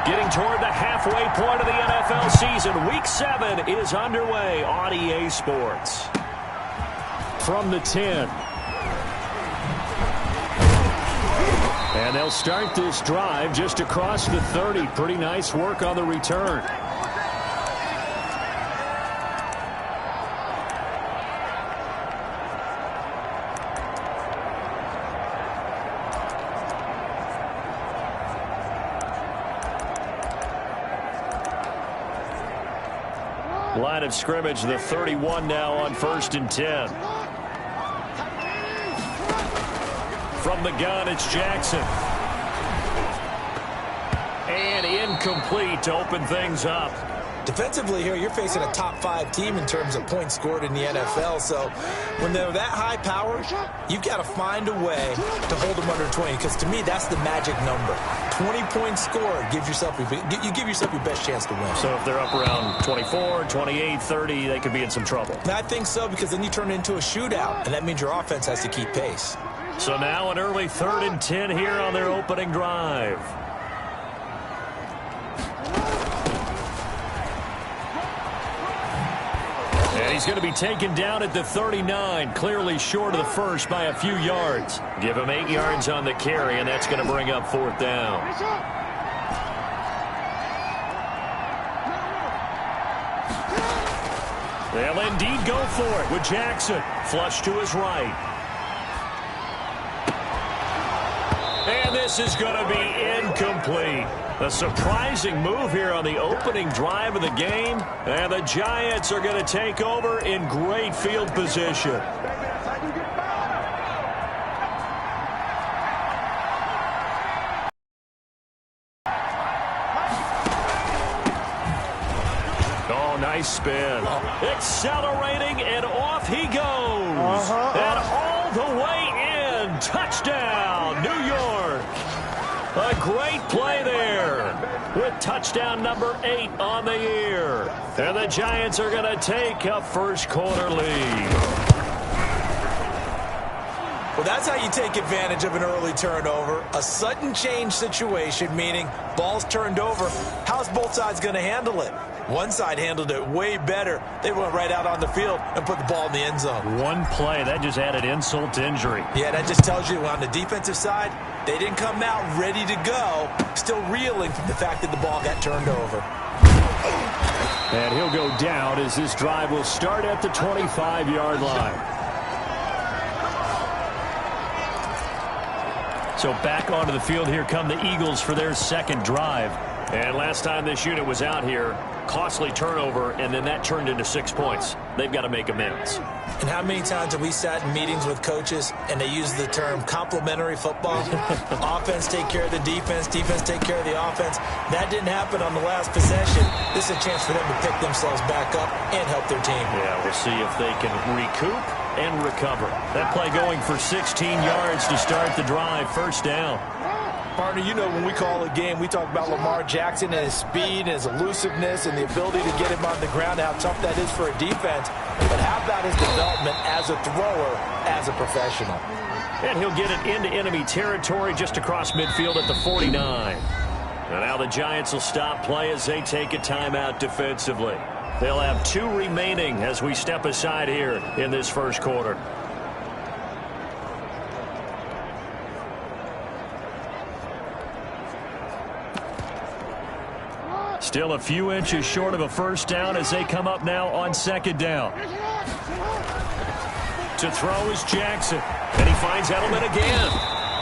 Getting toward the halfway point of the NFL season. Week 7 is underway on EA Sports. From the 10. And they'll start this drive just across the 30. Pretty nice work on the return. Line of scrimmage, the 31 now on 1st and 10. From the gun, it's Jackson. And incomplete to open things up. Defensively here, you're facing a top 5 team in terms of points scored in the NFL. So when they're that high powered, you've got to find a way to hold them under 20. Because to me, that's the magic number. 20 points scored, you give yourself your best chance to win. So if they're up around 24, 28, 30, they could be in some trouble. And I think so, because then you turn it into a shootout, and that means your offense has to keep pace. So now an early 3rd and 10 here on their opening drive. And he's going to be taken down at the 39, clearly short of the first by a few yards. Give him 8 yards on the carry, and that's going to bring up 4th down. They'll indeed go for it with Jackson. Flush to his right. And this is going to be incomplete. A surprising move here on the opening drive of the game. And the Giants are going to take over in great field position. Oh, nice spin. Accelerating, and off he goes. And all the way in. Touchdown, New York. A great play there with touchdown number 8 on the year. And the Giants are going to take a first quarter lead. Well, that's how you take advantage of an early turnover. A sudden change situation, meaning ball's turned over. How's both sides going to handle it? One side handled it way better. They went right out on the field and put the ball in the end zone. One play, that just added insult to injury. Yeah, that just tells you on the defensive side, they didn't come out ready to go, still reeling from the fact that the ball got turned over. And he'll go down as this drive will start at the 25-yard line. So back onto the field, here come the Eagles for their second drive. And last time this unit was out here, costly turnover, and then that turned into 6 points. They've got to make amends. And how many times have we sat in meetings with coaches and they use the term complementary football? Offense take care of the defense, defense take care of the offense. That didn't happen on the last possession. This is a chance for them to pick themselves back up and help their team. Yeah, we'll see if they can recoup and recover. That play going for 16 yards to start the drive. First down. Partner, you know when we call a game, we talk about Lamar Jackson and his speed and his elusiveness and the ability to get him on the ground, how tough that is for a defense. But how about his development as a thrower, as a professional? And he'll get it into enemy territory just across midfield at the 49. And now the Giants will stop play as they take a timeout defensively. They'll have 2 remaining as we step aside here in this first quarter. Still a few inches short of a first down as they come up now on second down. To throw is Jackson. And he finds Edelman again.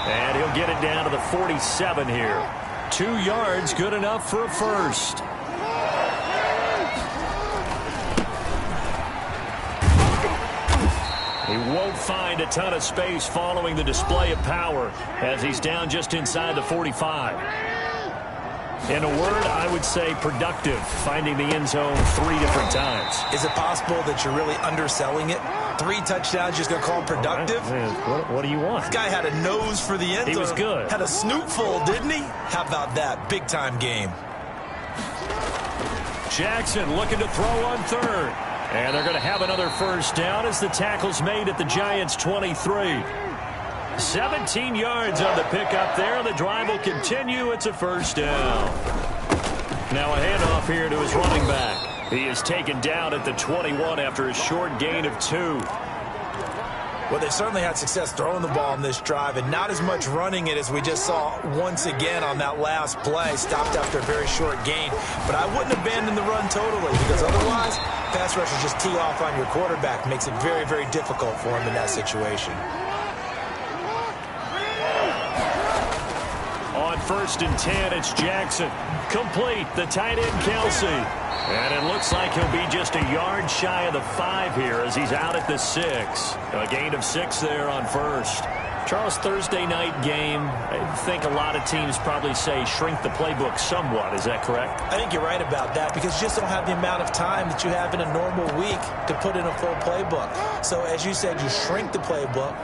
And he'll get it down to the 47 here. 2 yards, good enough for a first. He won't find a ton of space following the display of power as he's down just inside the 45. In a word, I would say productive, finding the end zone 3 different times. Is it possible that you're really underselling it? 3 touchdowns, just going to call him productive? Right. What do you want? This guy had a nose for the end zone. He was good. Had a snootful, didn't he? How about that? Big-time game. Jackson looking to throw on 3rd. And they're going to have another first down as the tackle's made at the Giants' 23. 17 yards on the pickup there. The drive will continue. It's a first down. Now a handoff here to his running back. He is taken down at the 21 after a short gain of 2. Well, they certainly had success throwing the ball on this drive and not as much running it as we just saw once again on that last play. Stopped after a very short gain. But I wouldn't abandon the run totally because otherwise, pass rushers just tee off on your quarterback. Makes it very, very difficult for him in that situation. On 1st and 10, it's Jackson. Complete, the tight end, Kelsey. And it looks like he'll be just a yard shy of the 5 here as he's out at the 6. A gain of 6 there on 1st. Charles, Thursday night game, I think a lot of teams probably say shrink the playbook somewhat. Is that correct? I think you're right about that because you just don't have the amount of time that you have in a normal week to put in a full playbook. So as you said, you shrink the playbook.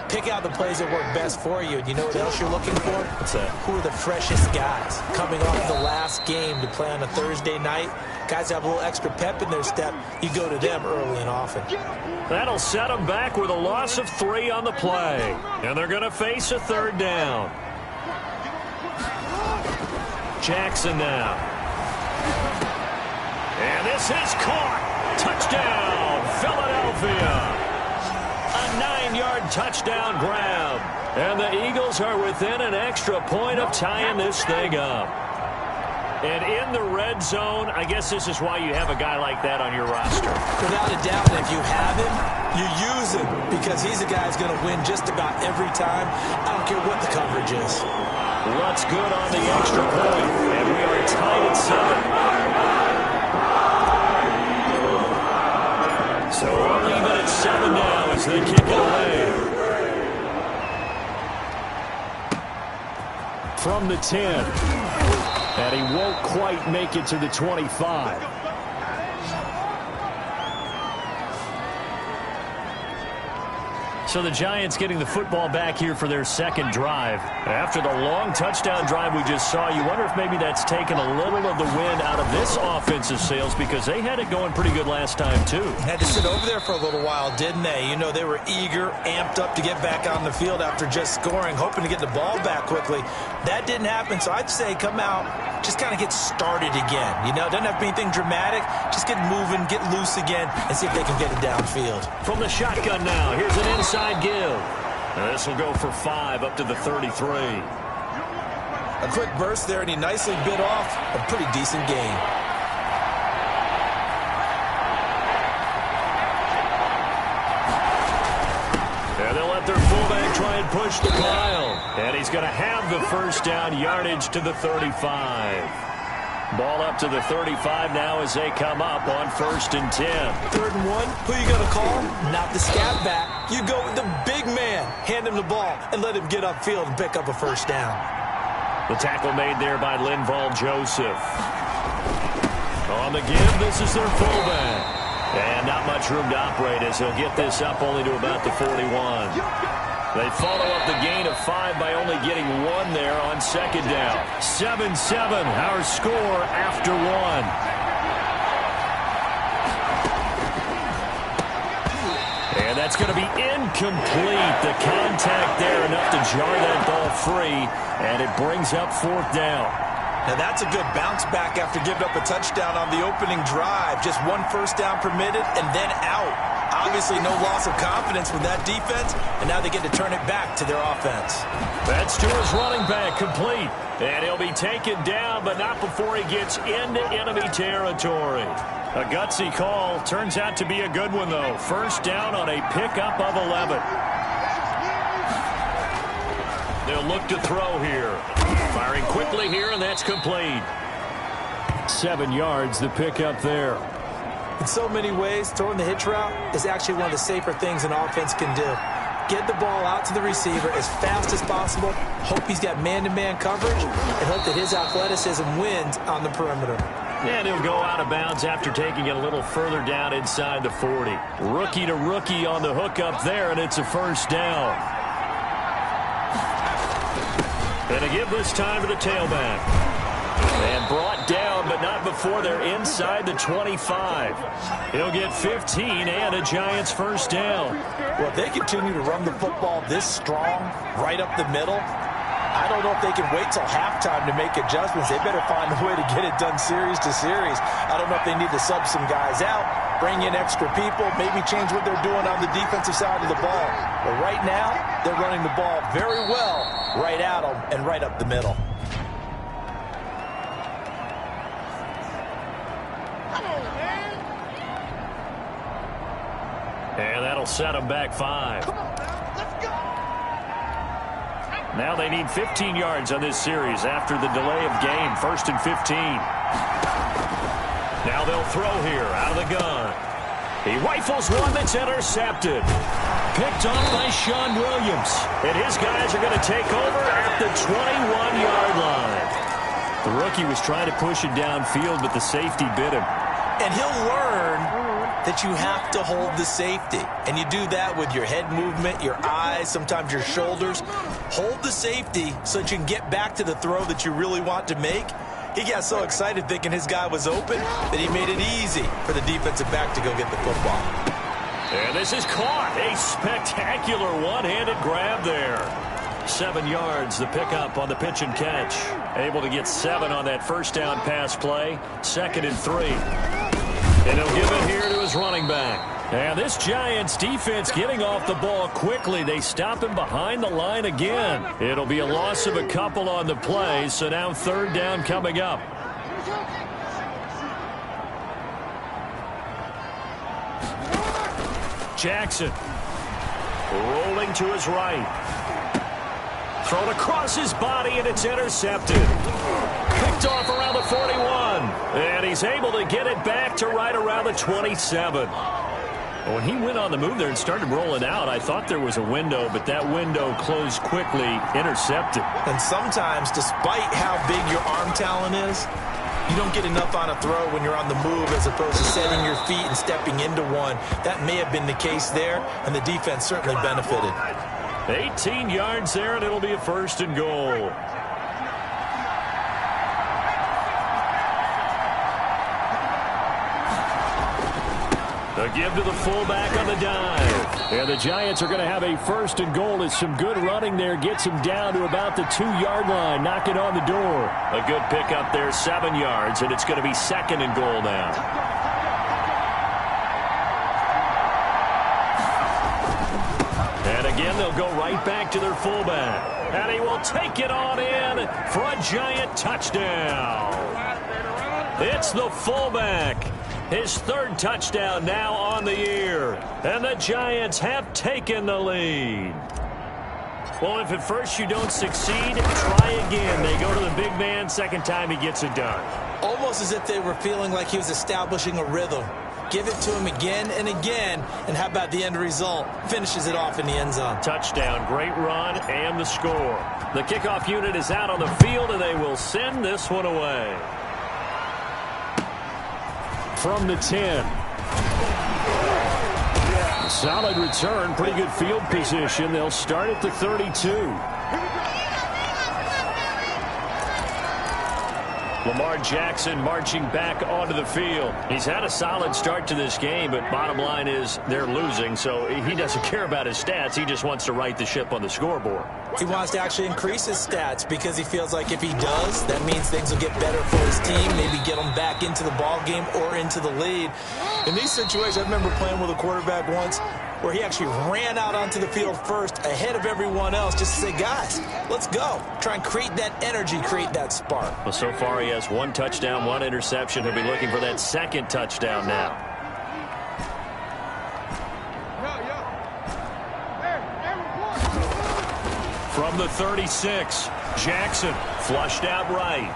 Pick out the plays that work best for you. And you know what else you're looking for? What's that? Who are the freshest guys coming off the last game to play on a Thursday night? Guys have a little extra pep in their step. You go to them early and often. That'll set them back with a loss of 3 on the play. And they're going to face a 3rd down. Jackson now. And this is caught. Touchdown, Philadelphia. A 9-yard touchdown grab. And the Eagles are within an extra point of tying this thing up. And in the red zone, I guess this is why you have a guy like that on your roster. Without a doubt, if you have him, you use him because he's a guy who's going to win just about every time. I don't care what the coverage is. What's good on the extra point? And we are tied at 7. So we're even at 7 now as they kick it away. From the 10. And he won't quite make it to the 25. So the Giants getting the football back here for their 2nd drive. After the long touchdown drive we just saw, you wonder if maybe that's taken a little of the wind out of this offensive sails because they had it going pretty good last time too. Had to sit over there for a little while, didn't they? You know, they were eager, amped up to get back on the field after just scoring, hoping to get the ball back quickly. That didn't happen, so I'd say come out, just kind of get started again. You know, it doesn't have to be anything dramatic. Just get moving, get loose again, and see if they can get it downfield. From the shotgun now, here's an inside give. This will go for 5 up to the 33. A quick burst there, and he nicely bit off a pretty decent gain. And they'll let their fullback try and push the pile. And he's going to have the 1st down yardage to the 35. Ball up to the 35 now as they come up on 1st and 10. 3rd and 1, who you going to call? Not the scat back. You go with the big man. Hand him the ball and let him get upfield and pick up a 1st down. The tackle made there by Linval Joseph. On the give, this is their fullback. And not much room to operate as he'll get this up only to about the 41. They follow up the gain of 5 by only getting 1 there on 2nd down. 7-7, our score after 1. And that's going to be incomplete. The contact there enough to jar that ball free, and it brings up 4th down. Now that's a good bounce back after giving up a touchdown on the opening drive. Just 1 1st down permitted and then out. Obviously no loss of confidence with that defense, and now they get to turn it back to their offense. That's to his running back, complete. And he'll be taken down, but not before he gets into enemy territory. A gutsy call. Turns out to be a good one, though. 1st down on a pickup of 11. They'll look to throw here. Firing quickly here, and that's complete. 7 yards, the pickup there. In so many ways, throwing the hitch route is actually one of the safer things an offense can do. Get the ball out to the receiver as fast as possible, hope he's got man-to-man coverage, and hope that his athleticism wins on the perimeter. And he'll go out of bounds after taking it a little further down inside the 40. Rookie to rookie on the hook up there, and it's a 1st down. And a give this time to the tailback. And brought down, but not before they're inside the 25. He'll get 15 and a Giants 1st down. Well, if they continue to run the football this strong, right up the middle, I don't know if they can wait till halftime to make adjustments. They better find a way to get it done series to series. I don't know if they need to sub some guys out, bring in extra people, maybe change what they're doing on the defensive side of the ball. But right now, they're running the ball very well right at them and right up the middle. And that'll set them back 5. Now they need 15 yards on this series after the delay of game. 1st and 15. Now they'll throw here out of the gun. He rifles one that's intercepted. Picked off by Sean Williams. And his guys are going to take over at the 21-yard line. The rookie was trying to push it downfield, but the safety bit him. And he'll learn that you have to hold the safety. And you do that with your head movement, your eyes, sometimes your shoulders. Hold the safety so that you can get back to the throw that you really want to make. He got so excited thinking his guy was open that he made it easy for the defensive back to go get the football. And this is caught. A spectacular one-handed grab there. 7 yards, the pickup on the pitch and catch. Able to get 7 on that first down pass play. 2nd and 3. And he'll give it here to his running back. And this Giants defense getting off the ball quickly. They stop him behind the line again. It'll be a loss of a couple on the play, so now 3rd down coming up. Jackson rolling to his right. Thrown across his body, and it's intercepted. Picked off around the 41. And he's able to get it back to right around the 27. When he went on the move there and started rolling out, I thought there was a window, but that window closed quickly, intercepted. And sometimes, despite how big your arm talent is, you don't get enough on a throw when you're on the move as opposed to setting your feet and stepping into one. That may have been the case there, and the defense certainly benefited. 18 yards there, and it'll be a 1st and goal. The give to the fullback on the dive. And the Giants are going to have a 1st and goal as some good running there gets him down to about the 2-yard line. Knock it on the door. A good pickup there, 7 yards, and it's going to be 2nd and goal now. And again, they'll go right back to their fullback. And he will take it on in for a Giant touchdown. It's the fullback. His 3rd touchdown now on the year. And the Giants have taken the lead. Well, if at first you don't succeed, try again. They go to the big man. 2nd time he gets it done. Almost as if they were feeling like he was establishing a rhythm. Give it to him again and again. And how about the end result? Finishes it off in the end zone. Touchdown, great run, and the score. The kickoff unit is out on the field, and they will send this one away. From the 10. Solid return, pretty good field position. They'll start at the 32. Lamar Jackson marching back onto the field. He's had a solid start to this game, but bottom line is they're losing, so he doesn't care about his stats. He just wants to right the ship on the scoreboard. He wants to actually increase his stats because he feels like if he does, that means things will get better for his team, maybe get them back into the ball game or into the lead. In these situations, I remember playing with a quarterback once where he actually ran out onto the field first ahead of everyone else just to say, guys, let's go. Try and create that energy, create that spark. Well, so far he has 1 touchdown, 1 interception. He'll be looking for that 2nd touchdown now. From the 36, Jackson flushed out right.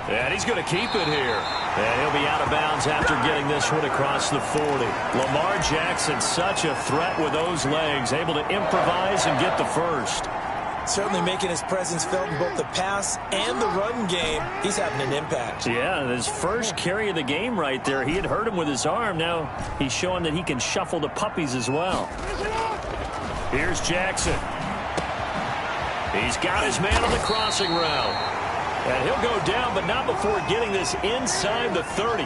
And he's going to keep it here. And he'll be out of bounds after getting this one across the 40. Lamar Jackson, such a threat with those legs, able to improvise and get the 1st. Certainly making his presence felt in both the pass and the run game. He's having an impact. Yeah, his first carry of the game right there. He had hurt him with his arm. Now he's showing that he can shuffle the puppies as well. Here's Jackson. He's got his man on the crossing route. And he'll go down, but not before getting this inside the 30.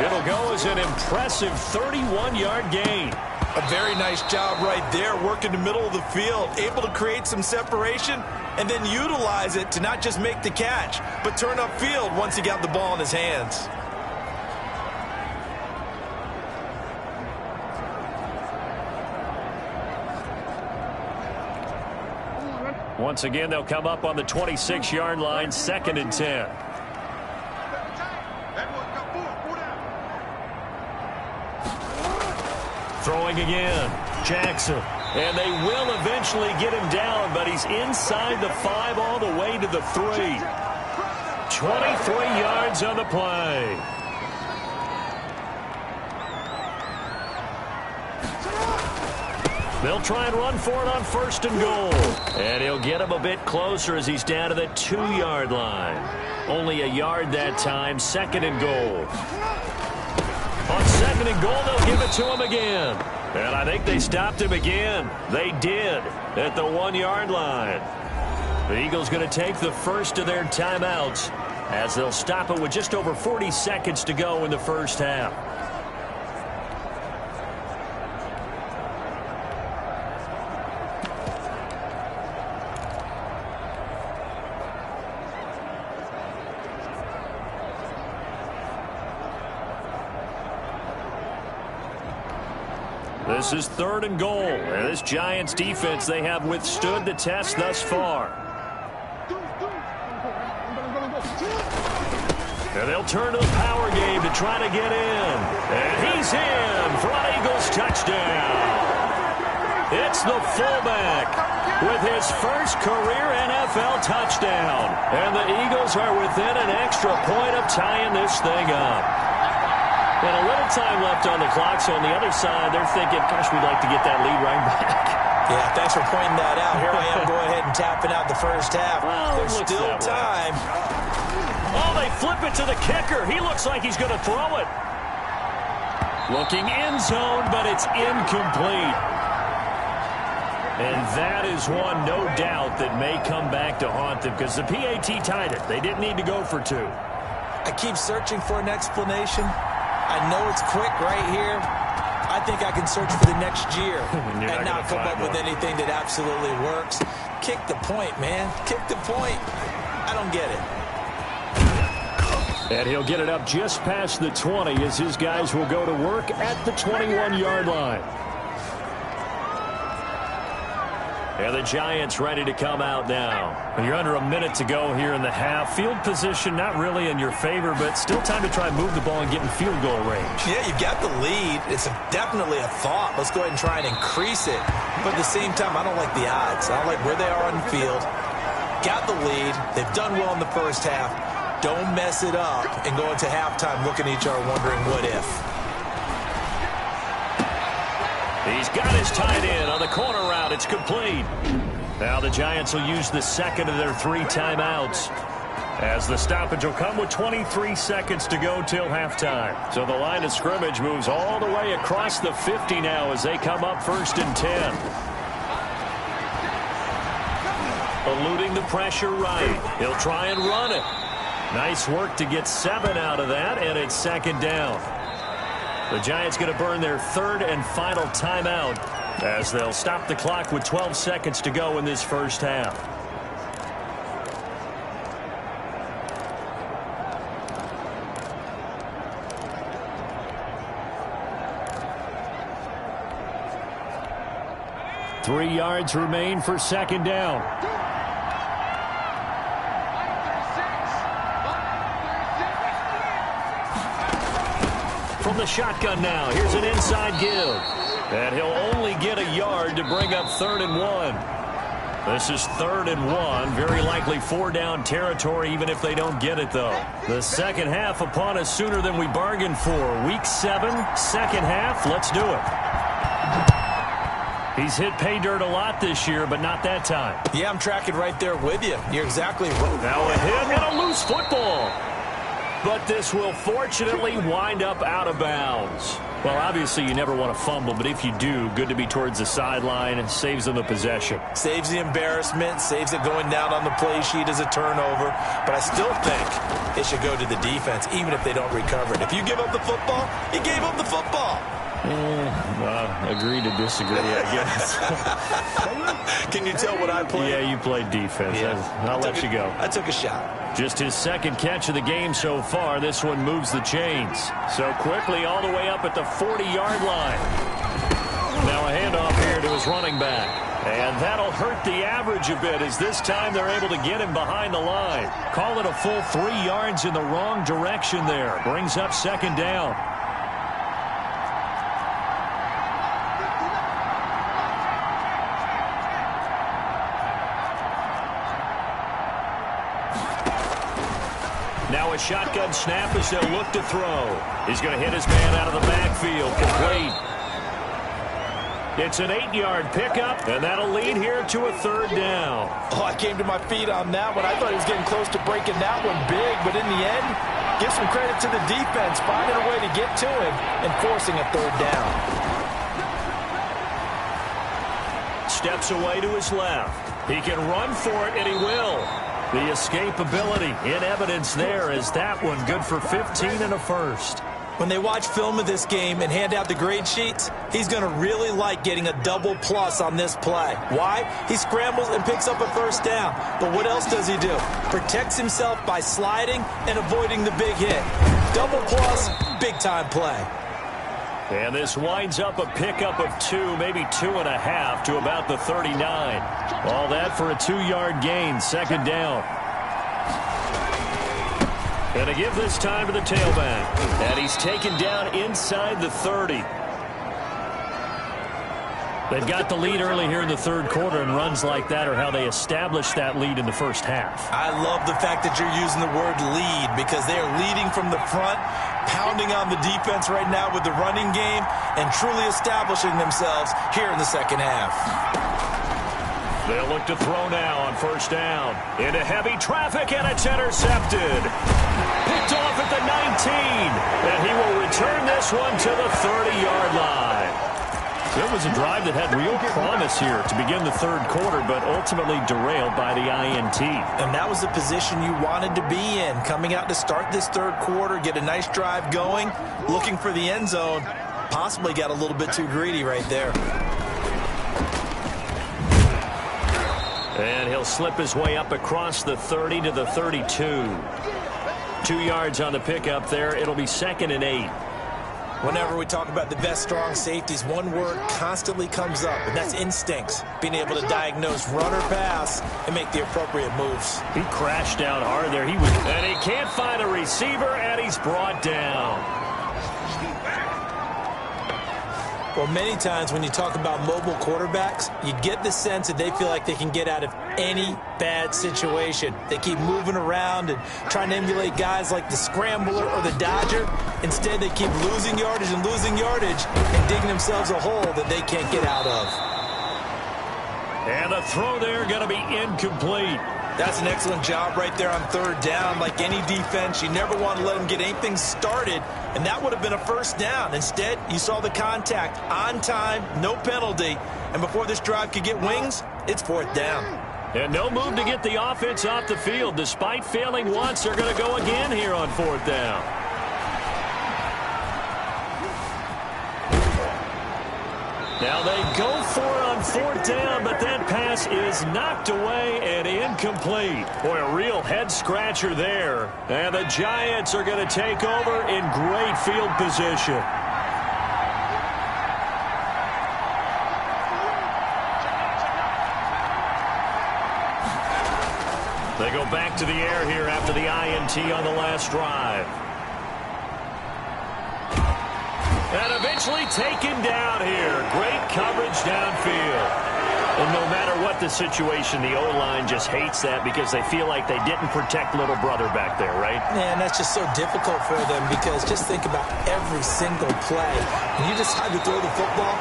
It'll go as an impressive 31-yard gain. A very nice job right there, working the middle of the field, able to create some separation and then utilize it to not just make the catch, but turn upfield once he got the ball in his hands. Once again, they'll come up on the 26-yard line, 2nd and 10. Throwing again, Jackson. And they will eventually get him down, but he's inside the 5 all the way to the 3. 23 yards on the play. They'll try and run for it on 1st and goal. And he'll get him a bit closer as he's down to the 2-yard line. Only a yard that time, 2nd and goal. On 2nd and goal, they'll give it to him again. And I think they stopped him again. They did at the 1-yard line. The Eagles going to take the first of their timeouts as they'll stop it with just over 40 seconds to go in the first half. This is 3rd and goal. And this Giants defense, they have withstood the test thus far. And they'll turn to the power game to try to get in. And he's in for an Eagles touchdown. It's the fullback with his first career NFL touchdown. And the Eagles are within an extra point of tying this thing up. And a little time left on the clock, so on the other side, they're thinking, gosh, we'd like to get that lead right back. Yeah, thanks for pointing that out. Here I am, go ahead and tapping out the first half. Well, there's still time. Oh, they flip it to the kicker. He looks like he's going to throw it. Looking end zone, but it's incomplete. And that is one, no doubt, that may come back to haunt them because the PAT tied it. They didn't need to go for 2. I keep searching for an explanation. I know it's quick right here. I think I can search for the next year and not come up with anything that absolutely works. Kick the point, man. Kick the point. I don't get it. And he'll get it up just past the 20 as his guys will go to work at the 21-yard line. And the Giants ready to come out now. You're under a minute to go here in the half. Field position not really in your favor, but still time to try and move the ball and get in field goal range. Yeah, you got the lead. It's definitely a thought. Let's go ahead and try and increase it. But at the same time, I don't like the odds. I don't like where they are on the field. Got the lead. They've done well in the first half. Don't mess it up and go into halftime looking at each other wondering what if. He's got his tight end on the corner route. It's complete. Now the Giants will use the second of their 3 timeouts as the stoppage will come with 23 seconds to go till halftime. So the line of scrimmage moves all the way across the 50 now as they come up 1st and 10. Eluding the pressure right. He'll try and run it. Nice work to get 7 out of that, and it's 2nd down. The Giants going to burn their 3rd and final timeout as they'll stop the clock with 12 seconds to go in this first half. Three yards remain for 2nd down. From the shotgun now, here's an inside give. And he'll only get a yard to bring up 3rd and 1. This is 3rd and 1. Very likely 4-down territory, even if they don't get it, though. The second half upon us sooner than we bargained for. Week 7, second half. Let's do it. He's hit pay dirt a lot this year, but not that time. Yeah, I'm tracking right there with you. You're exactly right. Now a hit and a loose football. But this will fortunately wind up out of bounds. Well, obviously you never want to fumble, but if you do, good to be towards the sideline and saves them the possession. Saves the embarrassment, saves it going down on the play sheet as a turnover. But I still think it should go to the defense, even if they don't recover it. If you give up the football, you gave up the football. Agree to disagree, I guess. Can you tell what I played? Yeah, you played defense. Yeah. I'll let you go. I took a shot. Just his second catch of the game so far. This one moves the chains. So quickly all the way up at the 40-yard line. Now a handoff here to his running back. And that'll hurt the average a bit as this time they're able to get him behind the line. Call it a full 3 yards in the wrong direction there. Brings up second down. Now a shotgun snap as they'll look to throw. He's going to hit his man out of the backfield. Complete. It's an 8-yard pickup, and that'll lead here to a third down. Oh, I came to my feet on that one. I thought he was getting close to breaking that one big, but in the end, give some credit to the defense, finding a way to get to him and forcing a third down. Steps away to his left. He can run for it, and he will. The escapability in evidence there is that one good for 15 and a first. When they watch film of this game and hand out the grade sheets, he's going to really like getting a double plus on this play. Why? He scrambles and picks up a first down. But what else does he do? Protects himself by sliding and avoiding the big hit. Double plus, big-time play. And this winds up a pickup of 2, maybe 2.5 to about the 39. All that for a 2-yard gain, second down. And a give this time to the tailback. And he's taken down inside the 30. They've got the lead early here in the third quarter, and runs like that are how they established that lead in the first half. I love the fact that you're using the word lead because they are leading from the front, pounding on the defense right now with the running game, and truly establishing themselves here in the second half. They'll look to throw now on first down. Into heavy traffic, and it's intercepted. Picked off at the 19. And he will return this one to the 30-yard line. It was a drive that had real promise here to begin the third quarter, but ultimately derailed by the INT. And that was the position you wanted to be in. Coming out to start this third quarter, get a nice drive going, looking for the end zone. Possibly got a little bit too greedy right there. And he'll slip his way up across the 30 to the 32. 2 yards on the pickup there. It'll be 2nd and 8. Whenever we talk about the best strong safeties, one word constantly comes up, and that's instincts. Being able to diagnose run or pass and make the appropriate moves. He crashed down hard there. And he can't find a receiver, and he's brought down. Well, many times when you talk about mobile quarterbacks, you get the sense that they feel like they can get out of any bad situation. They keep moving around and trying to emulate guys like the Scrambler or the Dodger. Instead, they keep losing yardage and digging themselves a hole that they can't get out of. And the throw there going to be incomplete. That's an excellent job right there on third down. Like any defense, you never want to let them get anything started, and that would have been a first down. Instead, you saw the contact on time, no penalty, and before this drive could get wings, it's fourth down. And no move to get the offense off the field. Despite failing once, they're going to go again here on fourth down. Now they go for it on fourth down, but that pass is knocked away and incomplete. Boy, a real head-scratcher there. And the Giants are going to take over in great field position. They go back to the air here after the INT on the last drive. And eventually taken down here. Great coverage downfield. And no matter what the situation, the O-line just hates that because they feel like they didn't protect little brother back there, right? Man, that's just so difficult for them because just think about every single play. When you decide to throw the football,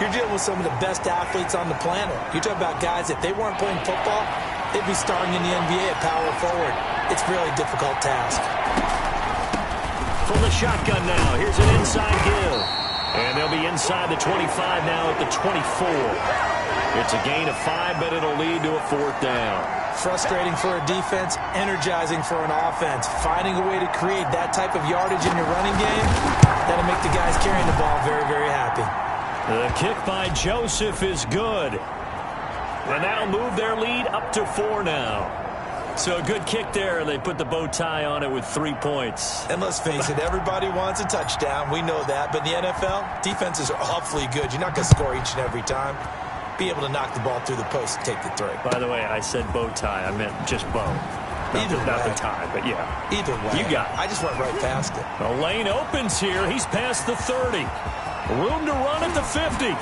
you're dealing with some of the best athletes on the planet. You talk about guys, if they weren't playing football, they'd be starting in the NBA at power forward. It's a really difficult task. From the shotgun now, here's an inside give. And they'll be inside the 25 now at the 24. It's a gain of 5, but it'll lead to a 4th down. Frustrating for a defense, energizing for an offense. Finding a way to create that type of yardage in your running game, that'll make the guys carrying the ball very, very happy. The kick by Joseph is good. And that'll move their lead up to 4 now. So a good kick there. They put the bow tie on it with 3 points. And let's face it, everybody wants a touchdown. We know that. But in the NFL, defenses are awfully good. You're not going to score each and every time. Be able to knock the ball through the post and take the 3. By the way, I said bow tie. I meant just bow. Not the tie, but yeah. Either way. You got it. I just went right past it. The lane opens here. He's past the 30. Room to run at the 50.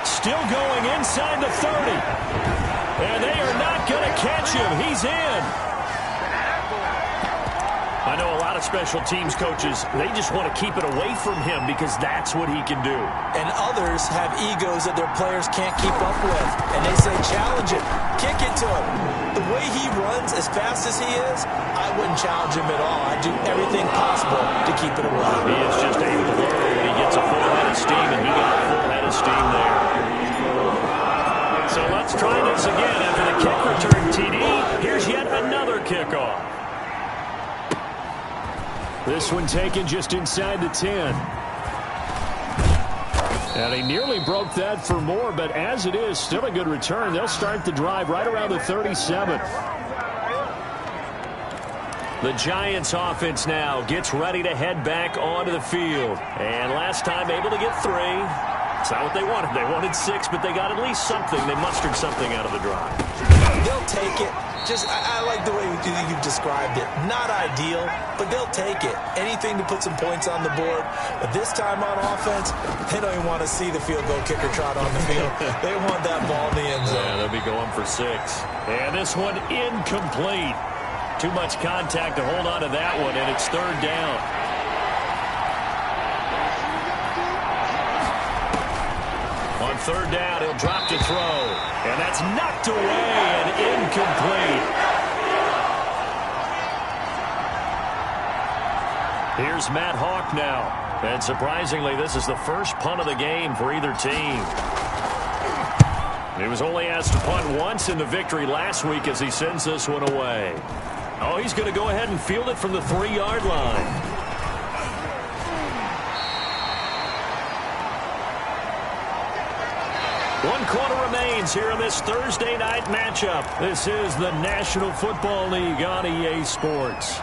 Still going inside the 30. And they are not going to catch him. He's in. I know a lot of special teams coaches, they just want to keep it away from him because that's what he can do. And others have egos that their players can't keep up with. And they say, challenge it. Kick it to him. The way he runs as fast as he is, I wouldn't challenge him at all. I'd do everything possible to keep it away. He is just able to learn. He gets a full head of steam, and he got a full head of steam there. So let's try this again after the kick return TD. Here's yet another kickoff. This one taken just inside the 10. And he nearly broke that for more, but as it is, still a good return. They'll start the drive right around the 37. The Giants offense now gets ready to head back onto the field. And last time able to get 3. It's not what they wanted. They wanted 6, but they got at least something. They mustered something out of the drive. They'll take it. I like the way you've described it. Not ideal, but they'll take it. Anything to put some points on the board. But this time on offense, they don't even want to see the field goal kicker trot on the field. They want that ball in the end zone. Yeah, they'll be going for 6. And this one incomplete. Too much contact to hold on to that one, and it's 3rd down. On 3rd down, he'll drop to throw. And that's knocked away and incomplete. Here's Matt Hawk now. And surprisingly, this is the first punt of the game for either team. He was only asked to punt once in the victory last week as he sends this one away. Oh, he's going to go ahead and field it from the 3-yard line. One quarter remains here in this Thursday night matchup. This is the National Football League on EA Sports.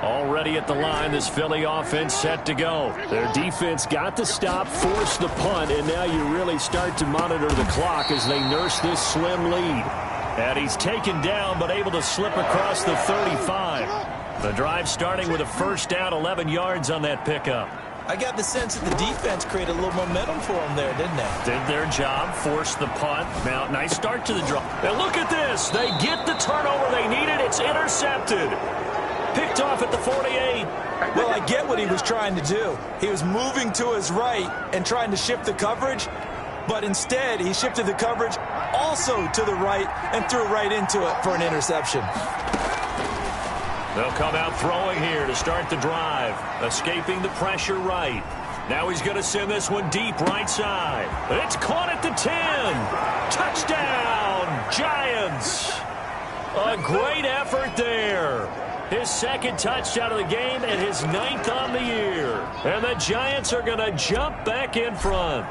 Already at the line, this Philly offense set to go. Their defense got the stop, forced the punt, and now you really start to monitor the clock as they nurse this slim lead. And he's taken down but able to slip across the 35. The drive starting with a first down, 11 yards on that pickup. I got the sense that the defense created a little momentum for them there, didn't they? Did their job, forced the punt. Now, nice start to the drive. And look at this. They get the turnover they needed. It's intercepted. Picked off at the 48. Well, I get what he was trying to do. He was moving to his right and trying to shift the coverage, but instead he shifted the coverage also to the right and threw right into it for an interception. They'll come out throwing here to start the drive. Escaping the pressure right. Now he's going to send this one deep right side. It's caught at the 10. Touchdown, Giants. A great effort there. His second touchdown of the game and his 9th on the year. And the Giants are going to jump back in front.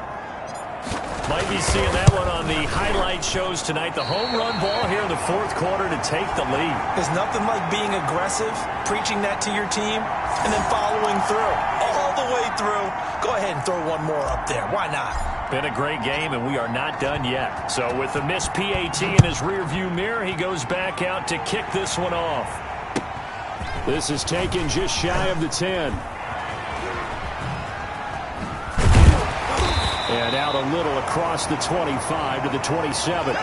Might be seeing that one on the highlight shows tonight. The home run ball here in the 4th quarter to take the lead. There's nothing like being aggressive, preaching that to your team, and then following through. All the way through. Go ahead and throw one more up there. Why not? Been a great game, and we are not done yet. So with the missed PAT in his rearview mirror, he goes back out to kick this one off. This is taken just shy of the 10. And out a little across the 25 to the 27.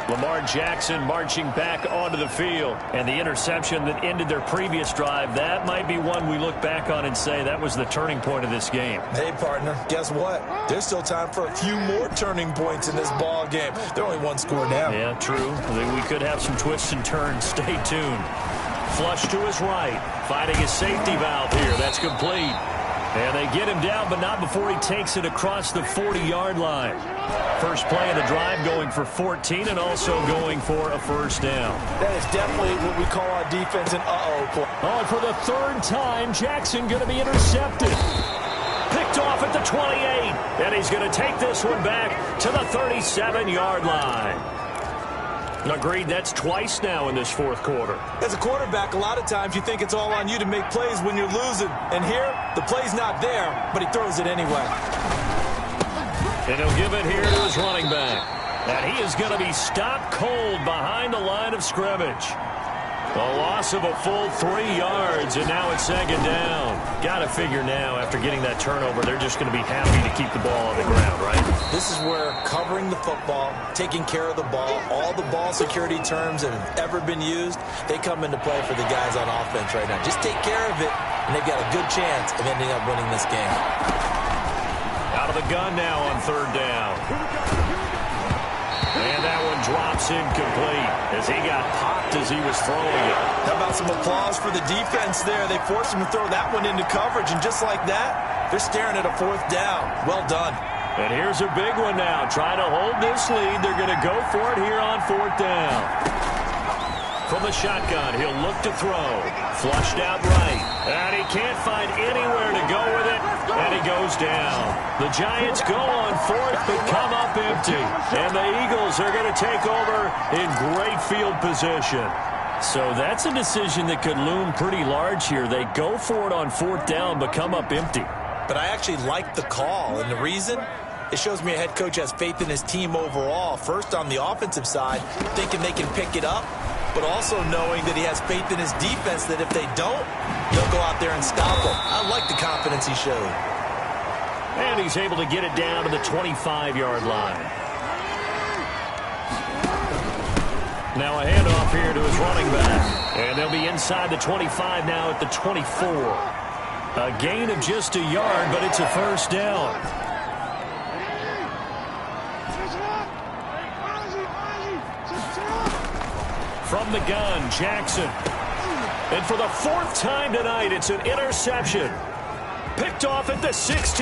Lamar Jackson marching back onto the field. And the interception that ended their previous drive, that might be one we look back on and say that was the turning point of this game. Hey, partner, guess what? There's still time for a few more turning points in this ball game. They're only one score down. Yeah, true. We could have some twists and turns. Stay tuned. Flush to his right. Finding his safety valve here. That's complete. And they get him down, but not before he takes it across the 40-yard line. First play of the drive going for 14 and also going for a first down. That is definitely what we call our defense an uh-oh play. Oh, and for the third time, Jackson going to be intercepted. Picked off at the 28. And he's going to take this one back to the 37-yard line. Agreed, that's twice now in this fourth quarter. As a quarterback, a lot of times you think it's all on you to make plays when you're losing. And here, the play's not there, but he throws it anyway. And he'll give it here to his running back. And he is going to be stopped cold behind the line of scrimmage. A loss of a full 3 yards, and now it's second down. Got to figure now, after getting that turnover, they're just going to be happy to keep the ball on the ground, right? This is where covering the football, taking care of the ball, all the ball security terms that have ever been used, they come into play for the guys on offense right now. Just take care of it, and they've got a good chance of ending up winning this game. Out of the gun now on third down. And that one drops incomplete as he got popped as he was throwing it. How about some applause for the defense there? They forced him to throw that one into coverage, and just like that, they're staring at a fourth down. Well done. And here's a big one now. Trying to hold this lead. They're going to go for it here on fourth down. From the shotgun, he'll look to throw. Flushed out right. And he can't find anywhere to go with it. And he goes down. The Giants go on fourth, but come up empty. And the Eagles are going to take over in great field position. So that's a decision that could loom pretty large here. They go for it on fourth down, but come up empty. But I actually like the call. And the reason? It shows me a head coach has faith in his team overall. First on the offensive side, thinking they can pick it up, but also knowing that he has faith in his defense that if they don't, they'll go out there and stop them. I like the confidence he showed. And he's able to get it down to the 25-yard line. Now a handoff here to his running back. And they'll be inside the 25 now at the 24. A gain of just a yard, but it's a first down. From the gun, Jackson. And for the fourth time tonight, it's an interception. Picked off at the 16.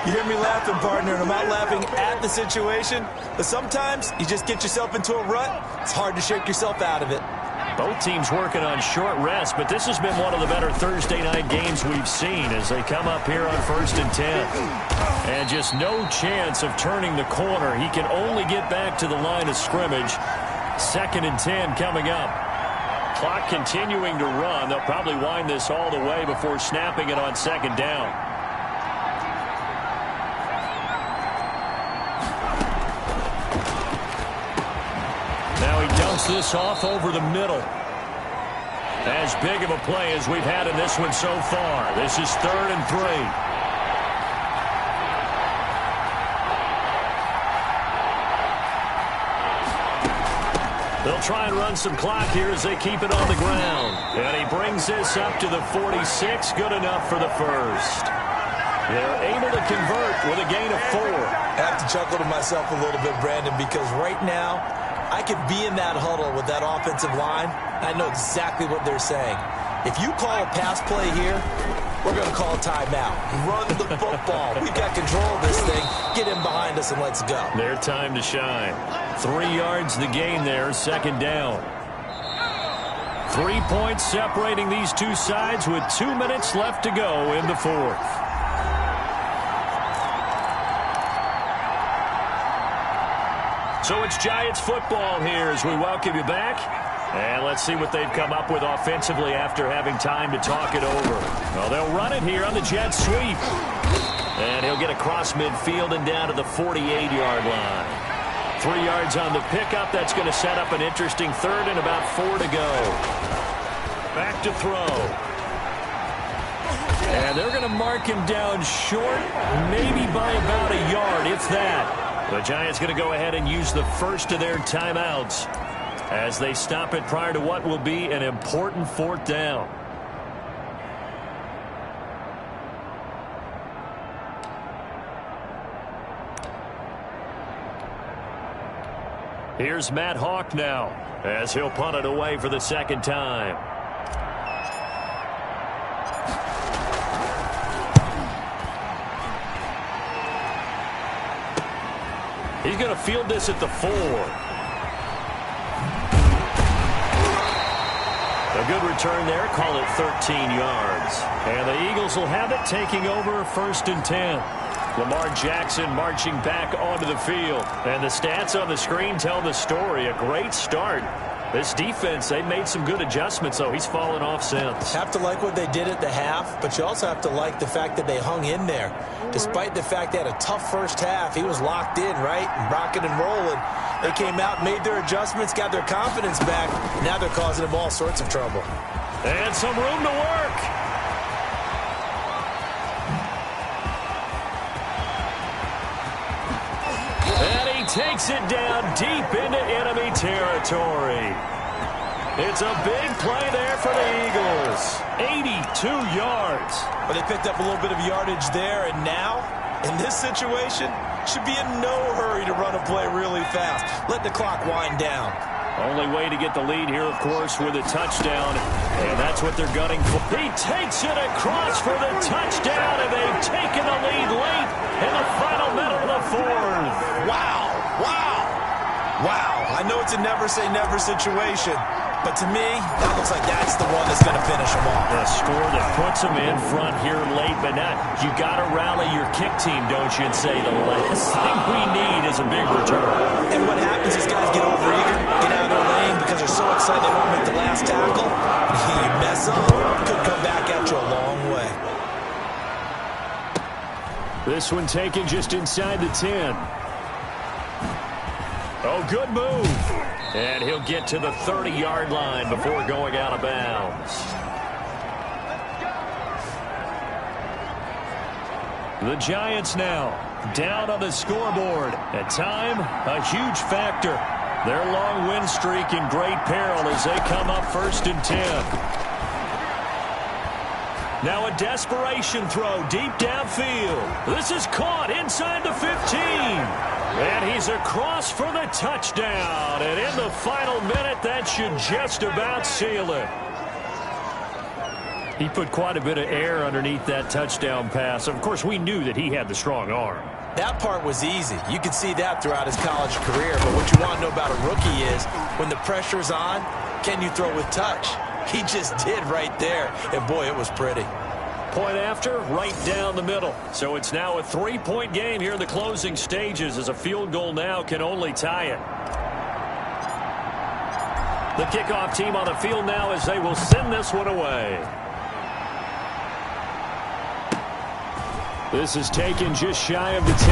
You hear me laughing, partner, and I'm not laughing at the situation, but sometimes you just get yourself into a rut. It's hard to shake yourself out of it. Both teams working on short rest, but this has been one of the better Thursday night games we've seen as they come up here on 1st and 10. And just no chance of turning the corner. He can only get back to the line of scrimmage. 2nd and 10 coming up. Clock continuing to run. They'll probably wind this all the way before snapping it on 2nd down. Now he dumps this off over the middle. As big of a play as we've had in this one so far. This is 3rd and 3. They'll try and run some clock here as they keep it on the ground. And he brings this up to the 46. Good enough for the first. They're able to convert with a gain of 4. I have to chuckle to myself a little bit, Brandon, because right now I could be in that huddle with that offensive line. I know exactly what they're saying. If you call a pass play here, we're going to call a timeout. Run the football. We've got control of this thing. Get him behind us and let's go. Their time to shine. 3 yards the gain there, 2nd down. 3 points separating these two sides with 2 minutes left to go in the 4th. So it's Giants football here as we welcome you back. And let's see what they've come up with offensively after having time to talk it over. Well, they'll run it here on the jet sweep. And he'll get across midfield and down to the 48-yard line. 3 yards on the pickup. That's going to set up an interesting 3rd and about 4 to go. Back to throw. And they're going to mark him down short, maybe by about a yard, if that. The Giants going to go ahead and use the first of their timeouts as they stop it prior to what will be an important fourth down. Here's Matt Hawk now as he'll punt it away for the second time. He's going to field this at the 4. A good return there. Call it 13 yards. And the Eagles will have it, taking over 1st and 10. Lamar Jackson marching back onto the field. And the stats on the screen tell the story. A great start. This defense, they've made some good adjustments, though. He's fallen off since. Have to like what they did at the half, but you also have to like the fact that they hung in there. Despite the fact they had a tough first half, he was locked in, right? And rocking and rolling. They came out, made their adjustments, got their confidence back. Now they're causing him all sorts of trouble. And some room to work. Takes it down deep into enemy territory. It's a big play there for the Eagles. 82 yards. But they picked up a little bit of yardage there, and now, in this situation, should be in no hurry to run a play really fast. Let the clock wind down. Only way to get the lead here, of course, with a touchdown, and that's what they're gunning for. He takes it across for the touchdown, and they've taken the lead late in the final minute of the 4th. Wow. I know it's a never-say-never situation, but to me, that looks like that's the one that's going to finish them off. The score that puts them in front here late, but not. You got to rally your kick team, don't you, and say the last thing we need is a big return. And what happens is guys get overeager, get out of their lane because they're so excited they won't make the last tackle. You mess up, could come back at you a long way. This one taken just inside the 10. Oh, good move. And he'll get to the 30-yard line before going out of bounds. The Giants now down on the scoreboard. At time, a huge factor. Their long win streak in great peril as they come up 1st and 10. Now a desperation throw deep downfield. This is caught inside the 15. And he's across for the touchdown. And in the final minute, that should just about seal it. He put quite a bit of air underneath that touchdown pass. Of course, we knew that he had the strong arm. That part was easy. You could see that throughout his college career. But what you want to know about a rookie is when the pressure's on, can you throw with touch? He just did right there. And, boy, it was pretty. Point after, right down the middle. So it's now a 3-point game here in the closing stages as a field goal now can only tie it. The kickoff team on the field now as they will send this one away. This is taken just shy of the 10.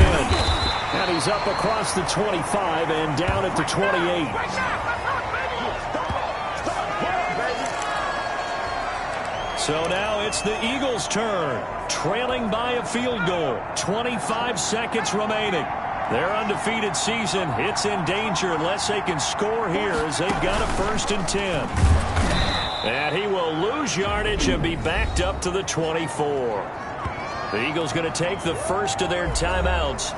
And he's up across the 25 and down at the 28. So now it's the Eagles' turn, trailing by a field goal. 25 seconds remaining. Their undefeated season, it's in danger unless they can score here as they've got a 1st and 10. And he will lose yardage and be backed up to the 24. The Eagles going to take the first of their timeouts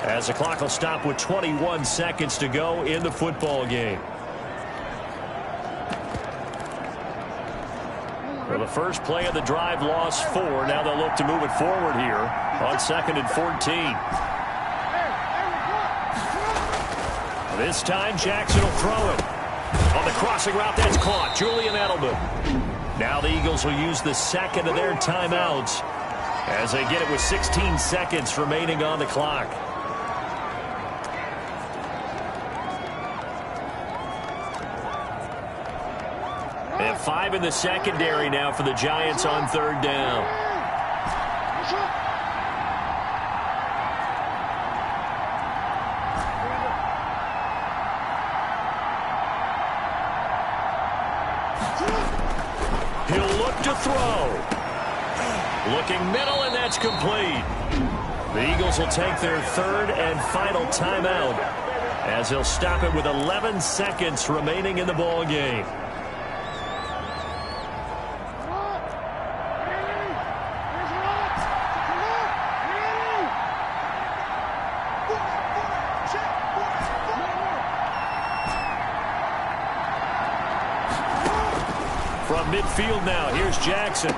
as the clock will stop with 21 seconds to go in the football game. Well, the first play of the drive lost 4. Now they'll look to move it forward here on 2nd and 14. This time Jackson will throw it. On the crossing route, that's caught. Julian Edelman. Now the Eagles will use the second of their timeouts as they get it with 16 seconds remaining on the clock. And 5 in the secondary now for the Giants on 3rd down. He'll look to throw. Looking middle, and that's complete. The Eagles will take their third and final timeout as they'll stop it with 11 seconds remaining in the ball game. From midfield now, here's Jackson.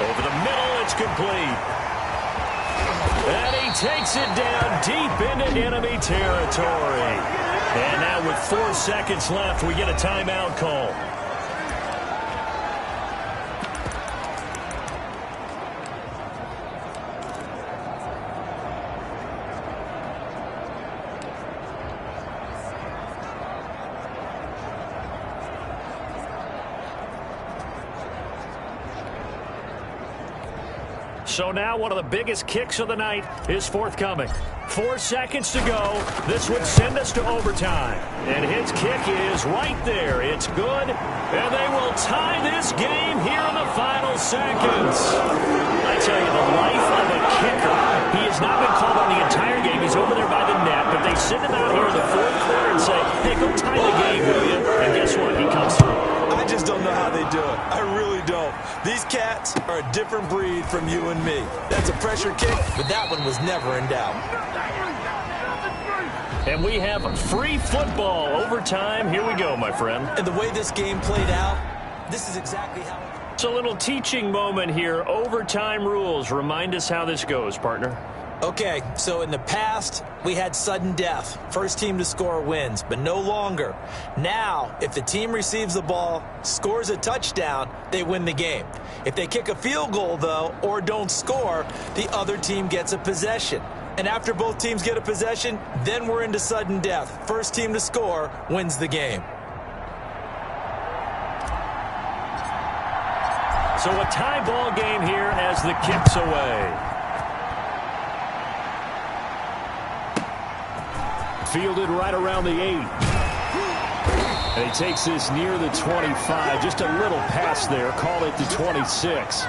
Over the middle, it's complete. And he takes it down deep into enemy territory. And now with 4 seconds left, we get a timeout call. So now one of the biggest kicks of the night is forthcoming. 4 seconds to go. This would send us to overtime. And his kick is right there. It's good. And they will tie this game here in the final seconds. I tell you, the life of a kicker. He has not been called on the entire game. He's over there by the net. But they send him out here in the fourth quarter and say, hey, go tie the game, will you? And guess what? He comes through. I just don't know how they do it. I really don't. These cats are a different breed from you and me. That's a pressure kick, but that one was never in doubt. And we have free football overtime. Here we go, my friend. And the way this game played out, this is exactly how... It's a little teaching moment here. Overtime rules. Remind us how this goes, partner. Okay, so in the past, we had sudden death. First team to score wins, but no longer. Now, if the team receives the ball, scores a touchdown, they win the game. If they kick a field goal, though, or don't score, the other team gets a possession. And after both teams get a possession, then we're into sudden death. First team to score wins the game. So a tie ball game here as the kick's away. Fielded right around the 8. And he takes this near the 25. Just a little pass there. Call it the 26.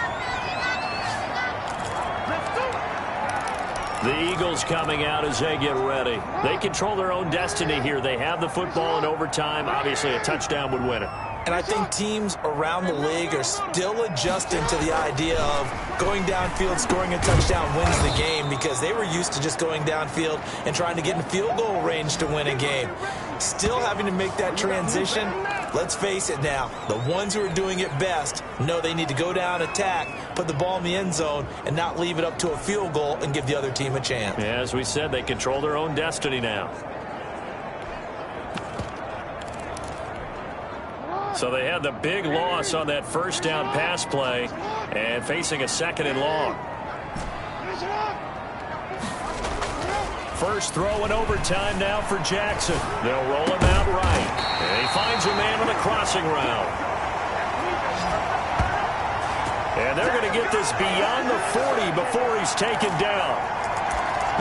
The Eagles coming out as they get ready. They control their own destiny here. They have the football in overtime. Obviously, a touchdown would win it. And I think teams around the league are still adjusting to the idea of going downfield, scoring a touchdown wins the game, because they were used to just going downfield and trying to get in field goal range to win a game. Still having to make that transition. Let's face it now, the ones who are doing it best know they need to go down, attack, put the ball in the end zone, and not leave it up to a field goal and give the other team a chance. Yeah, as we said, they control their own destiny now. So they had the big loss on that first down pass play and facing a second and long. First throw in overtime now for Jackson. They'll roll him out right. And he finds a man on a crossing route. And they're going to get this beyond the 40 before he's taken down.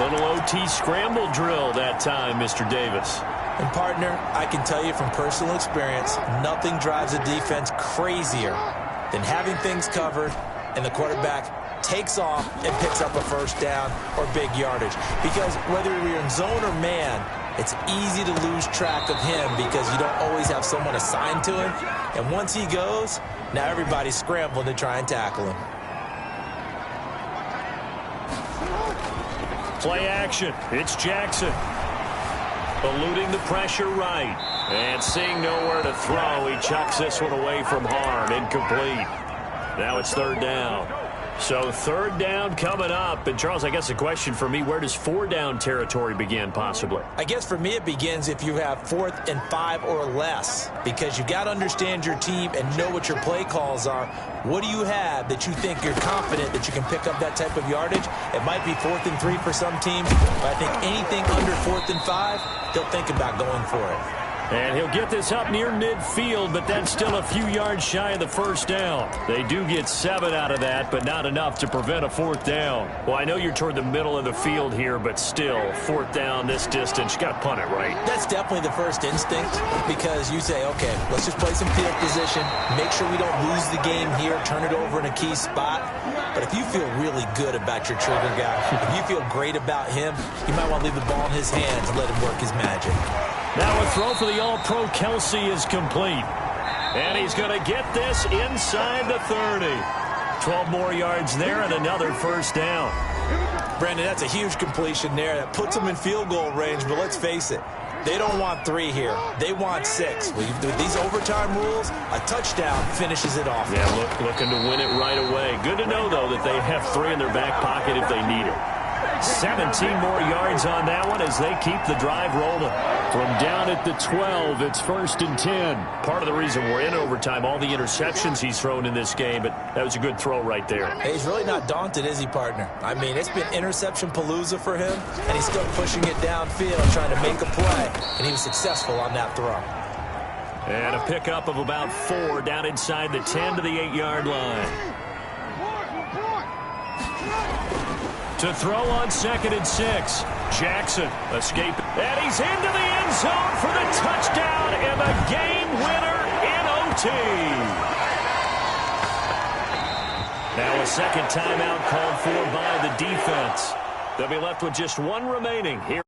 Little OT scramble drill that time, Mr. Davis. And, partner, I can tell you from personal experience, nothing drives a defense crazier than having things covered and the quarterback takes off and picks up a first down or big yardage. Because whether you're in zone or man, it's easy to lose track of him because you don't always have someone assigned to him. And once he goes, now everybody's scrambling to try and tackle him. Play action. It's Jackson. Eluding the pressure right. And seeing nowhere to throw, he chucks this one away from harm. Incomplete. Now it's third down. So third down coming up. And, Charles, I guess the question for me, where does 4 down territory begin possibly? I guess for me it begins if you have 4th and 5 or less, because you've got to understand your team and know what your play calls are. What do you have that you think you're confident that you can pick up that type of yardage? It might be 4th and 3 for some teams, but I think anything under 4th and 5, they'll think about going for it. And he'll get this up near midfield, but that's still a few yards shy of the first down. They do get 7 out of that, but not enough to prevent a 4th down. Well, I know you're toward the middle of the field here, but still, 4th down this distance, you got to punt it, right? That's definitely the first instinct, because you say, okay, let's just play some field position, make sure we don't lose the game here, turn it over in a key spot. But if you feel really good about your trigger guy, if you feel great about him, you might want to leave the ball in his hands and let him work his magic. Now a throw for the All-Pro Kelce is complete. And he's going to get this inside the 30. 12 more yards there and another first down. Brandon, that's a huge completion there. That puts them in field goal range, but let's face it, they don't want 3 here. They want 6. With these overtime rules, a touchdown finishes it off. Yeah, looking to win it right away. Good to know, though, that they have 3 in their back pocket if they need it. 17 more yards on that one as they keep the drive rolling. From down at the 12, it's 1st and 10. Part of the reason we're in overtime, all the interceptions he's thrown in this game, but that was a good throw right there. Hey, he's really not daunted, is he, partner? I mean, it's been interception palooza for him, and he's still pushing it downfield, trying to make a play, and he was successful on that throw. And a pickup of about 4 down inside the 10 to the 8-yard line. To throw on 2nd and 6. Jackson escaping. And he's into the end zone for the touchdown and the game winner in OT. Now a second timeout called for by the defense. They'll be left with just 1 remaining here.